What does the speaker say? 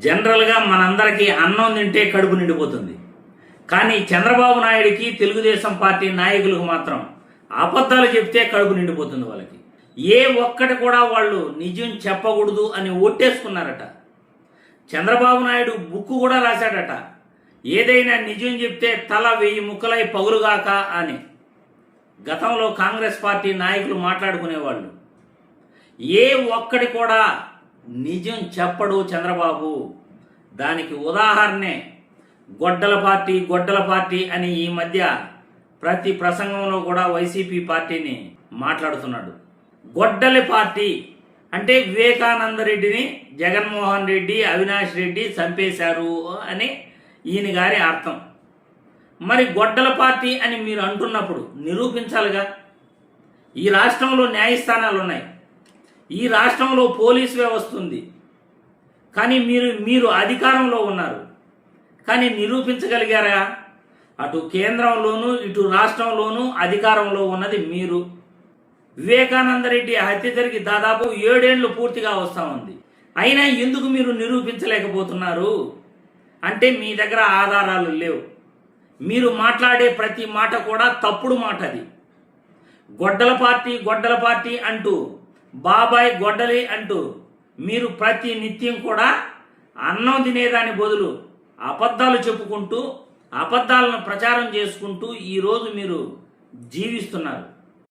జనరల్గా మనందరికీ అన్నం తింటే కడుపు నిండిపోతుంది. కానీ చంద్రబాబు నాయుడికి తెలుగుదేశం పార్టీ నాయకులకు మాత్రం అబద్ధాలు చెప్తే కడుపు నిండిపోతుంది. వాళ్ళకి ఏ ఒక్కటి కూడా వాళ్ళు నిజం చెప్పకూడదు అని ఒట్టేసుకున్నారట. చంద్రబాబు నాయుడు బుక్కు కూడా రాశాడట, ఏదైనా నిజం చెప్తే తల 1000 ముక్కలై పగులుగాక అని. గతంలో కాంగ్రెస్ పార్టీ నాయకులు మాట్లాడుకునేవాళ్ళు. ఏ ఒక్కడి కూడా నిజం చెప్పడు చంద్రబాబు. దానికి ఉదాహరణే గొడ్డల పార్టీ అని ఈ మధ్య ప్రతి ప్రసంగంలో కూడా వైసీపీ పార్టీని మాట్లాడుతున్నాడు. గొడ్డలి పార్టీ అంటే వివేకానంద రెడ్డిని జగన్మోహన్ రెడ్డి, అవినాష్ రెడ్డి చంపేశారు అని ఈయన గారి అర్థం. మరి గొడ్డల పార్టీ అని మీరు అంటున్నప్పుడు నిరూపించాలిగా. ఈ రాష్ట్రంలో న్యాయస్థానాలు ఉన్నాయి, ఈ రాష్ట్రంలో పోలీసు వ్యవస్థ ఉంది, కానీ మీరు అధికారంలో ఉన్నారు, కానీ నిరూపించగలిగారా? అటు కేంద్రంలోనూ ఇటు రాష్ట్రంలోనూ అధికారంలో ఉన్నది మీరు. వివేకానంద రెడ్డి హత్య జరిగి దాదాపు 7 ఏళ్లు పూర్తిగా వస్తూ ఉంది. అయినా ఎందుకు మీరు నిరూపించలేకపోతున్నారు? అంటే మీ దగ్గర ఆధారాలు లేవు. మీరు మాట్లాడే ప్రతి మాట కూడా తప్పుడు మాట. అది గొడ్డల పార్టీ అంటూ, బాబాయ్ గొడ్డలి అంటూ మీరు ప్రతి నిత్యం కూడా అన్నం తినేదాని బదులు అబద్ధాలు చెప్పుకుంటూ, అబద్ధాలను ప్రచారం చేసుకుంటూ ఈరోజు మీరు జీవిస్తున్నారు.